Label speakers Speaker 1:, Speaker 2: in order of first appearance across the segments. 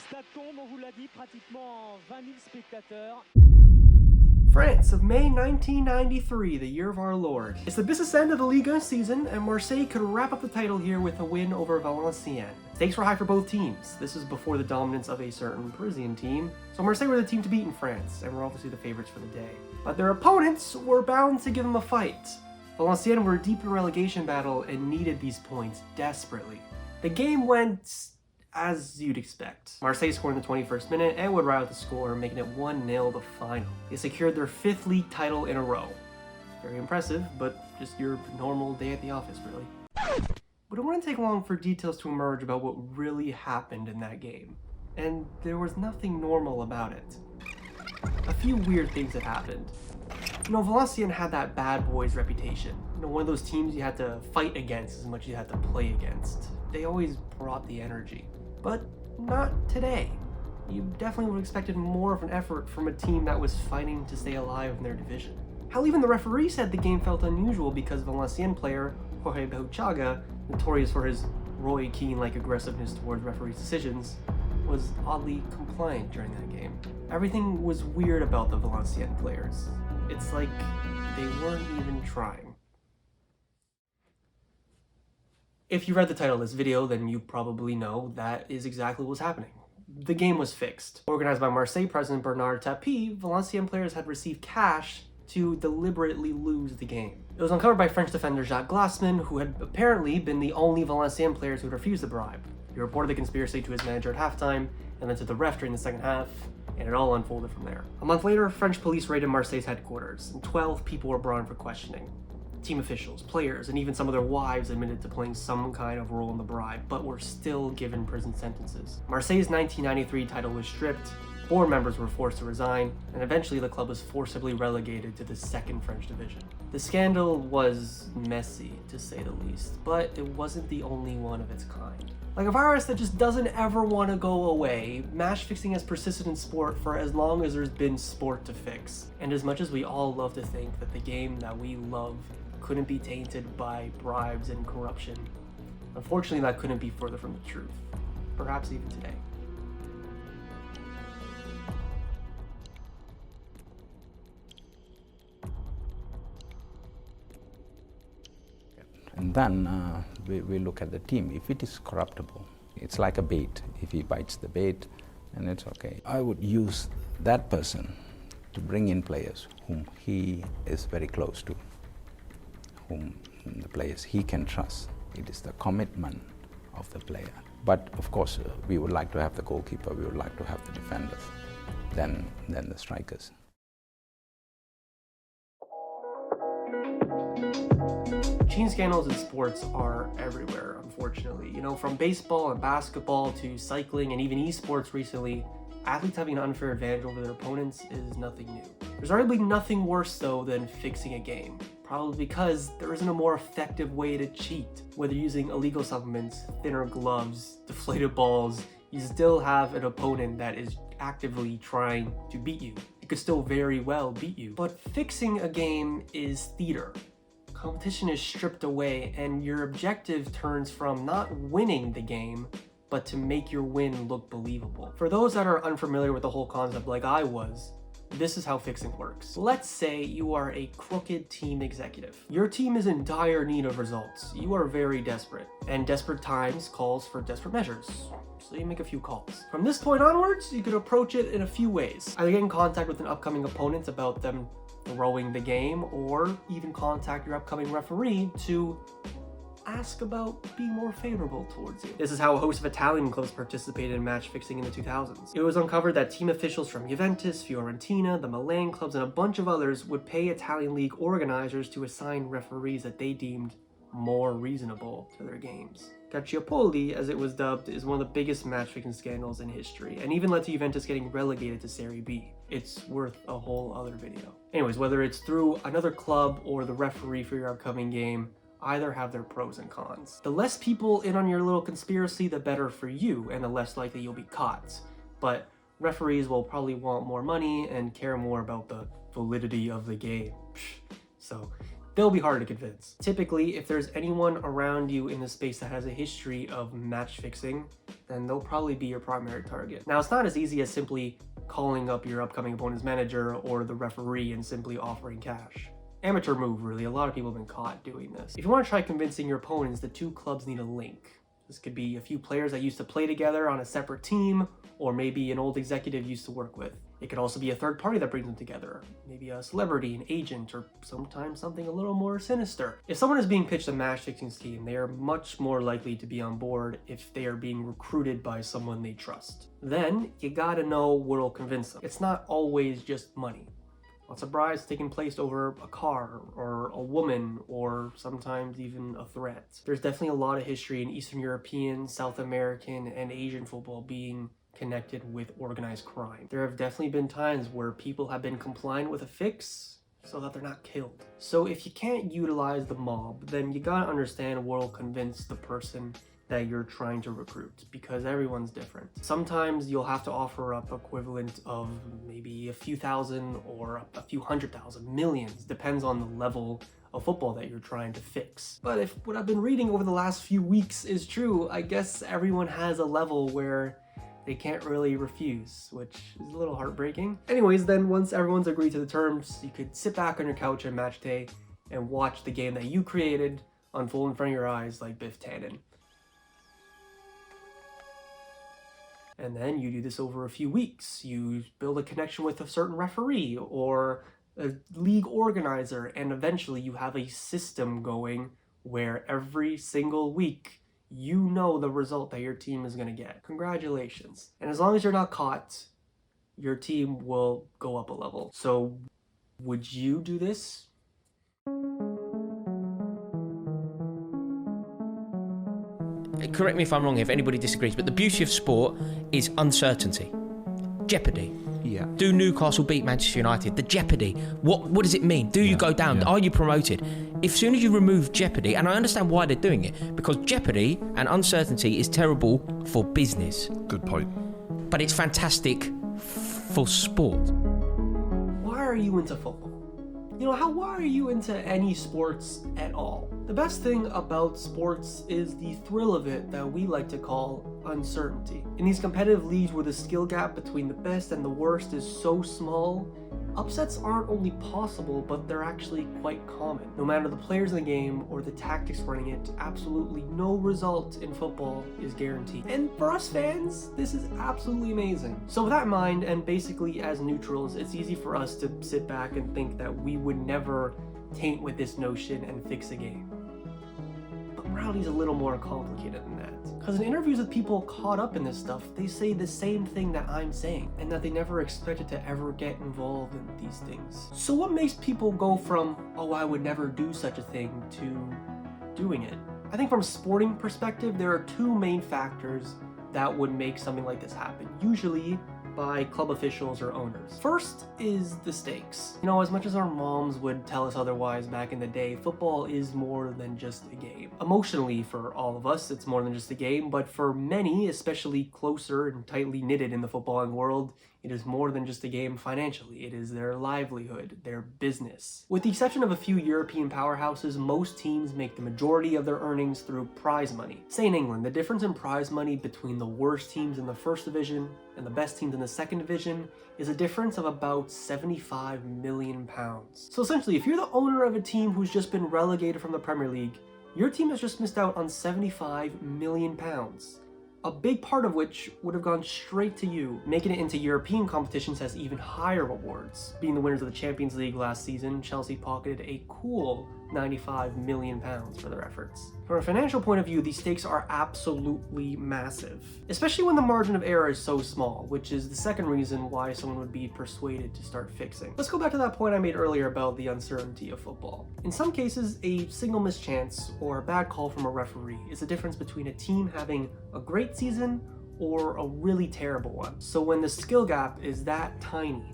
Speaker 1: Stade tombe, on vous l'a dit, pratiquement 20 000 spectateurs.
Speaker 2: France of May 1993, the year of our Lord. It's the business end of the Ligue 1 season, and Marseille could wrap up the title here with a win over Valenciennes. Stakes were high for both teams. This was before the dominance of a certain Parisian team, so Marseille were the team to beat in France, and were obviously the favorites for the day. But their opponents were bound to give them a fight. Valenciennes were deep in a relegation battle and needed these points desperately. The game went as you'd expect. Marseille scored in the 21st minute and would ride out the score, making it 1-0 the final. They secured their 5th league title in a row. Very impressive, but just your normal day at the office, really. But it wouldn't take long for details to emerge about what really happened in that game. And there was nothing normal about it. A few weird things had happened. You know, Valenciennes had that bad boys reputation. You know, one of those teams you had to fight against as much as you had to play against. They always brought the energy. But not today. You definitely would have expected more of an effort from a team that was fighting to stay alive in their division. Hell, even the referee said the game felt unusual because Valenciennes player Jorge Behuchaga, notorious for his Roy Keane-like aggressiveness towards referees' decisions, was oddly compliant during that game. Everything was weird about the Valenciennes players. It's like they weren't even trying. If you read the title of this video, then you probably know that is exactly what was happening. The game was fixed. Organized by Marseille president Bernard Tapie, Valenciennes players had received cash to deliberately lose the game. It was uncovered by French defender Jacques Glassman, who had apparently been the only Valenciennes players who had refused the bribe. He reported the conspiracy to his manager at halftime, and then to the ref during the second half, and it all unfolded from there. A month later, French police raided Marseille's headquarters, and 12 people were brought in for questioning. Team officials, players, and even some of their wives admitted to playing some kind of role in the bribe, but were still given prison sentences. Marseille's 1993 title was stripped, board members were forced to resign, and eventually the club was forcibly relegated to the second French division. The scandal was messy, to say the least, but it wasn't the only one of its kind. Like a virus that just doesn't ever want to go away, match fixing has persisted in sport for as long as there's been sport to fix. And as much as we all love to think that the game that we love couldn't be tainted by bribes and corruption, unfortunately that couldn't be further from the truth, perhaps even today.
Speaker 3: And then we look at the team. If it is corruptible, it's like a bait. If he bites the bait, and it's okay. I would use that person to bring in players whom he is very close to, whom the players he can trust. It is the commitment of the player. But of course, we would like to have the goalkeeper, we would like to have the defenders, then the strikers.
Speaker 2: Cheating scandals in sports are everywhere, unfortunately. You know, from baseball and basketball to cycling and even esports recently, athletes having an unfair advantage over their opponents is nothing new. There's arguably nothing worse, though, than fixing a game. Probably because there isn't a more effective way to cheat. Whether using illegal supplements, thinner gloves, deflated balls, you still have an opponent that is actively trying to beat you. It could still very well beat you. But fixing a game is theater. Competition is stripped away, and your objective turns from not winning the game, but to make your win look believable. For those that are unfamiliar with the whole concept like I was, this is how fixing works. Let's say you are a crooked team executive. Your team is in dire need of results. You are very desperate, and desperate times calls for desperate measures. So you make a few calls. From this point onwards, you could approach it in a few ways. Either get in contact with an upcoming opponent about them throwing the game, or even contact your upcoming referee to ask about being more favorable towards you. This is how a host of Italian clubs participated in match fixing in the 2000s. It was uncovered that team officials from Juventus, Fiorentina, the Milan clubs, and a bunch of others would pay Italian league organizers to assign referees that they deemed more reasonable to their games. Calciopoli, as it was dubbed, is one of the biggest match-fixing scandals in history, and even led to Juventus getting relegated to Serie B. It's worth a whole other video. Anyways, whether it's through another club or the referee for your upcoming game, either have their pros and cons. The less people in on your little conspiracy, the better for you, and the less likely you'll be caught. But referees will probably want more money and care more about the validity of the game. So they'll be hard to convince. Typically, if there's anyone around you in the space that has a history of match fixing, then they'll probably be your primary target. Now, it's not as easy as simply calling up your upcoming opponent's manager or the referee and simply offering cash. Amateur move, really. A lot of people have been caught doing this. If you want to try convincing your opponents, the two clubs need a link. This could be a few players that used to play together on a separate team, or maybe an old executive you used to work with. It could also be a third party that brings them together, maybe a celebrity, an agent, or sometimes something a little more sinister. If someone is being pitched a match fixing scheme, they are much more likely to be on board if they are being recruited by someone they trust. Then you gotta know what'll convince them. It's not always just money. Lots of bribes taking place over a car or a woman or sometimes even a threat. There's definitely a lot of history in Eastern European, South American, and Asian football being connected with organized crime. There have definitely been times where people have been compliant with a fix so that they're not killed. So if you can't utilize the mob, then you gotta understand what'll convince the person that you're trying to recruit, because everyone's different. Sometimes you'll have to offer up equivalent of maybe a few thousand or a few 100,000, millions, depends on the level of football that you're trying to fix. But if what I've been reading over the last few weeks is true, I guess everyone has a level where they can't really refuse, which is a little heartbreaking. Anyways, then once everyone's agreed to the terms, you could sit back on your couch on match day and watch the game that you created unfold in front of your eyes like Biff Tannen. And then you do this over a few weeks. You build a connection with a certain referee or a league organizer, and eventually you have a system going where every single week you know the result that your team is going to get. Congratulations. And as long as you're not caught, your team will go up a level. So would you do this?
Speaker 4: Correct me if I'm wrong, if anybody disagrees, but the beauty of sport is uncertainty. Jeopardy.
Speaker 3: Yeah.
Speaker 4: Do Newcastle beat Manchester United? The jeopardy. What does it mean? Do you go down? Are you promoted? As soon as you remove jeopardy, and I understand why they're doing it, because jeopardy and uncertainty is terrible for business.
Speaker 5: Good point.
Speaker 4: But it's fantastic for sport.
Speaker 2: Why are you into football? You know, why are you into any sports at all? The best thing about sports is the thrill of it that we like to call uncertainty. In these competitive leagues where the skill gap between the best and the worst is so small, upsets aren't only possible, but they're actually quite common. No matter the players in the game or the tactics running it, absolutely no result in football is guaranteed. And for us fans, this is absolutely amazing. So with that in mind, and basically as neutrals, it's easy for us to sit back and think that we would never taint with this notion and fix a game. But morality's a little more complicated than that. Because in interviews with people caught up in this stuff, they say the same thing that I'm saying, and that they never expected to ever get involved in these things. So what makes people go from, oh, I would never do such a thing, to doing it? I think from a sporting perspective, there are two main factors that would make something like this happen, usually by club officials or owners. First is the stakes. You know, as much as our moms would tell us otherwise back in the day, football is more than just a game. Emotionally, for all of us, it's more than just a game, but for many, especially closer and tightly knitted in the footballing world, it is more than just a game financially. It is their livelihood, their business. With the exception of a few European powerhouses, most teams make the majority of their earnings through prize money. Say in England, the difference in prize money between the worst teams in the first division and the best teams in the second division is a difference of about £75 million. So essentially, if you're the owner of a team who's just been relegated from the Premier League, your team has just missed out on £75 million. A big part of which would have gone straight to you. Making it into European competitions has even higher rewards. Being the winners of the Champions League last season, Chelsea pocketed a cool £95 million for their efforts. From a financial point of view, these stakes are absolutely massive, especially when the margin of error is so small, which is the second reason why someone would be persuaded to start fixing. Let's go back to that point I made earlier about the uncertainty of football. In some cases, a single mischance or a bad call from a referee is the difference between a team having a great season or a really terrible one. So when the skill gap is that tiny,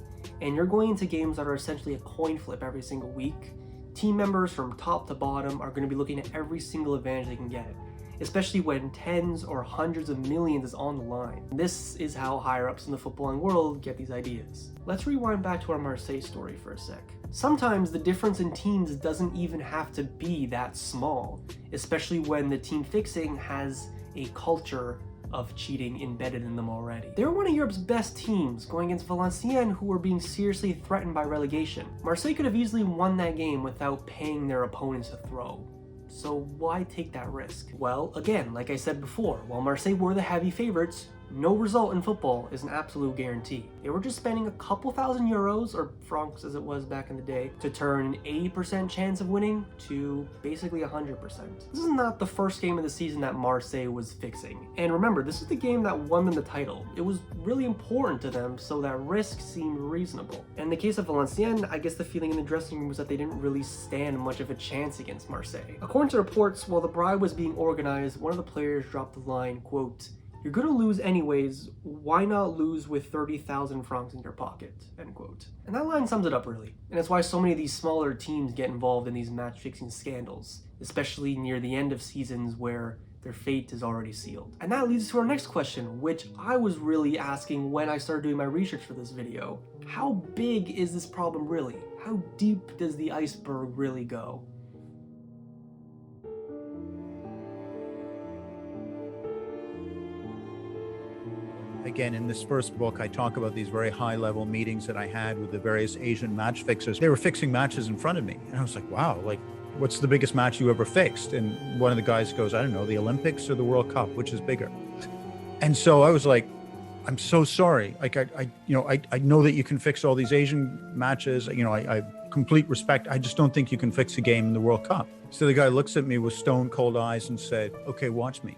Speaker 2: and you're going into games that are essentially a coin flip every single week, team members from top to bottom are going to be looking at every single advantage they can get, especially when tens or hundreds of millions is on the line. This is how higher ups in the footballing world get these ideas. Let's rewind back to our Marseille story for a sec. Sometimes the difference in teams doesn't even have to be that small, especially when the team fixing has a culture of cheating embedded in them already. They were one of Europe's best teams, going against Valenciennes, who were being seriously threatened by relegation. Marseille could have easily won that game without paying their opponents a throw. So why take that risk? Well, again, like I said before, while Marseille were the heavy favorites, no result in football is an absolute guarantee. They were just spending a couple thousand euros, or francs as it was back in the day, to turn an 80% chance of winning to basically 100%. This is not the first game of the season that Marseille was fixing. And remember, this is the game that won them the title. It was really important to them, so that risk seemed reasonable. In the case of Valenciennes, I guess the feeling in the dressing room was that they didn't really stand much of a chance against Marseille. According to reports, while the bribe was being organized, one of the players dropped the line, quote, "You're gonna lose anyways, why not lose with 30,000 francs in your pocket," end quote. And that line sums it up really. And it's why so many of these smaller teams get involved in these match-fixing scandals, especially near the end of seasons where their fate is already sealed. And that leads to our next question, which I was really asking when I started doing my research for this video. How big is this problem really? How deep does the iceberg really go?
Speaker 5: Again, in this first book, I talk about these very high-level meetings that I had with the various Asian match fixers. They were fixing matches in front of me. And I was like, wow, like, what's the biggest match you ever fixed? And one of the guys goes, I don't know, the Olympics or the World Cup, which is bigger? And so I was like, I'm so sorry. Like, I know that you can fix all these Asian matches. You know, I complete respect. I just don't think you can fix a game in the World Cup. So the guy looks at me with stone cold eyes and said, okay, watch me.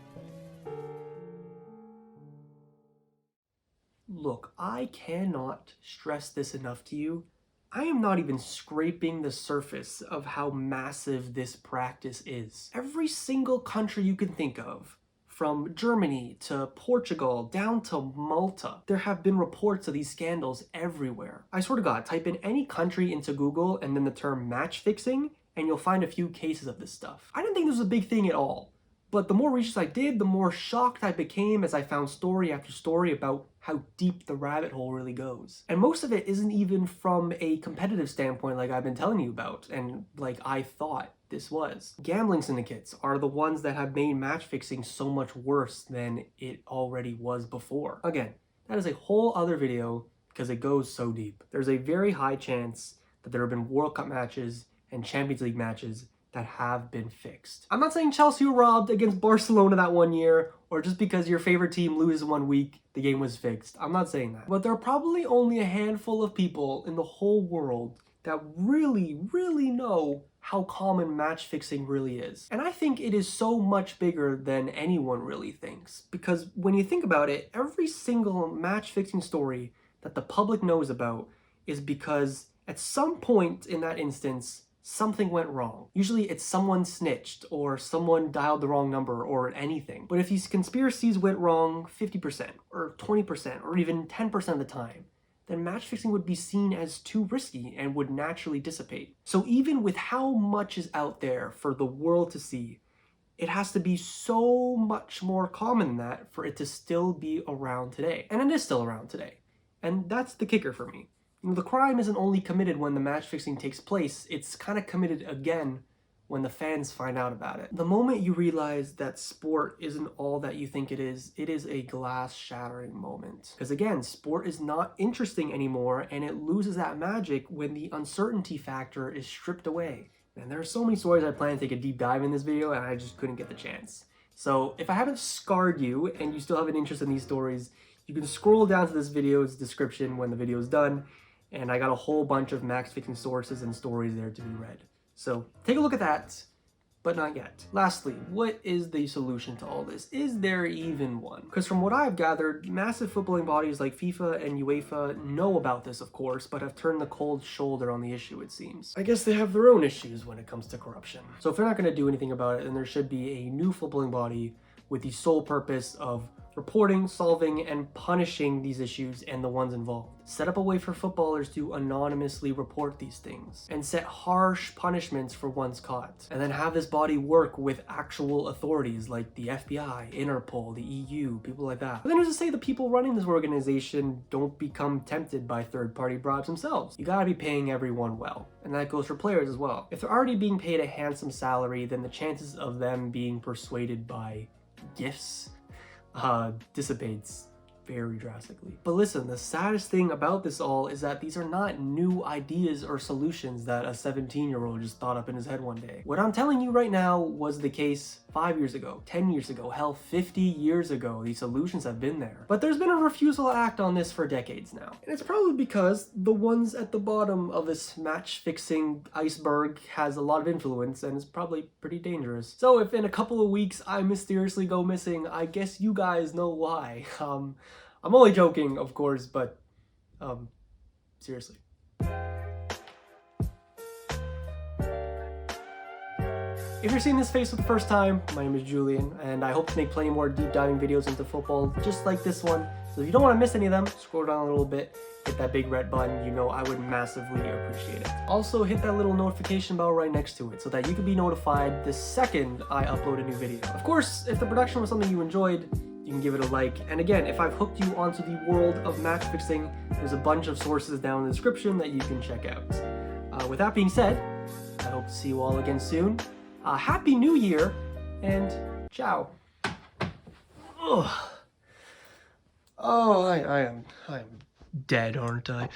Speaker 2: Look, I cannot stress this enough to you. I am not even scraping the surface of how massive this practice is. Every single country you can think of, from Germany to Portugal down to Malta, there have been reports of these scandals everywhere. I swear to God, type in any country into Google and then the term match fixing, and you'll find a few cases of this stuff. I didn't think this was a big thing at all. But the more research I did, the more shocked I became as I found story after story about how deep the rabbit hole really goes. And most of it isn't even from a competitive standpoint like I've been telling you about, and like I thought this was. Gambling syndicates are the ones that have made match fixing so much worse than it already was before. Again, that is a whole other video because it goes so deep. There's a very high chance that there have been World Cup matches and Champions League matches that have been fixed. I'm not saying Chelsea were robbed against Barcelona that one year, or just because your favorite team loses one week, the game was fixed. I'm not saying that. But there are probably only a handful of people in the whole world that really, really know how common match fixing really is. And I think it is so much bigger than anyone really thinks. Because when you think about it, every single match fixing story that the public knows about is because at some point in that instance, something went wrong. Usually it's someone snitched or someone dialed the wrong number or anything. But if these conspiracies went wrong 50% or 20% or even 10% of the time, then match fixing would be seen as too risky and would naturally dissipate. So even with how much is out there for the world to see, it has to be so much more common than that for it to still be around today. And it is still around today. And that's the kicker for me. The crime isn't only committed when the match fixing takes place, it's kind of committed again when the fans find out about it. The moment you realize that sport isn't all that you think it is a glass-shattering moment. Because again, sport is not interesting anymore, and it loses that magic when the uncertainty factor is stripped away. And there are so many stories I plan to take a deep dive in this video, and I just couldn't get the chance. So if I haven't scarred you, and you still have an interest in these stories, you can scroll down to this video's description when the video is done, and I got a whole bunch of match fixing sources and stories there to be read. So take a look at that, but not yet. Lastly, what is the solution to all this? Is there even one? Because from what I've gathered, massive footballing bodies like FIFA and UEFA know about this, of course, but have turned the cold shoulder on the issue, it seems. I guess they have their own issues when it comes to corruption. So if they're not going to do anything about it, then there should be a new footballing body with the sole purpose of reporting, solving, and punishing these issues and the ones involved. Set up a way for footballers to anonymously report these things and set harsh punishments for once caught. And then have this body work with actual authorities like the FBI, Interpol, the EU, people like that. But then who's to say the people running this organization don't become tempted by third-party bribes themselves? You gotta be paying everyone well. And that goes for players as well. If they're already being paid a handsome salary, then the chances of them being persuaded by gifts dissipates very drastically. But listen, the saddest thing about this all is that these are not new ideas or solutions that a 17-year-old just thought up in his head one day. What I'm telling you right now was the case 5 years ago, 10 years ago, hell, 50 years ago. These solutions have been there. But there's been a refusal to act on this for decades now. And it's probably because the ones at the bottom of this match-fixing iceberg has a lot of influence and is probably pretty dangerous. So if in a couple of weeks I mysteriously go missing, I guess you guys know why. I'm only joking, of course, but seriously. If you're seeing this face for the first time, my name is Julian, and I hope to make plenty more deep diving videos into football just like this one. So if you don't want to miss any of them, scroll down a little bit, hit that big red button. You know I would massively appreciate it. Also hit that little notification bell right next to it so that you can be notified the second I upload a new video. Of course, if the production was something you enjoyed, you can give it a like. And again, if I've hooked you onto the world of match fixing, there's a bunch of sources down in the description that you can check out. With that being said, I hope to see you all again soon. Happy New Year, and ciao. Ugh. Oh, I am dead, aren't I?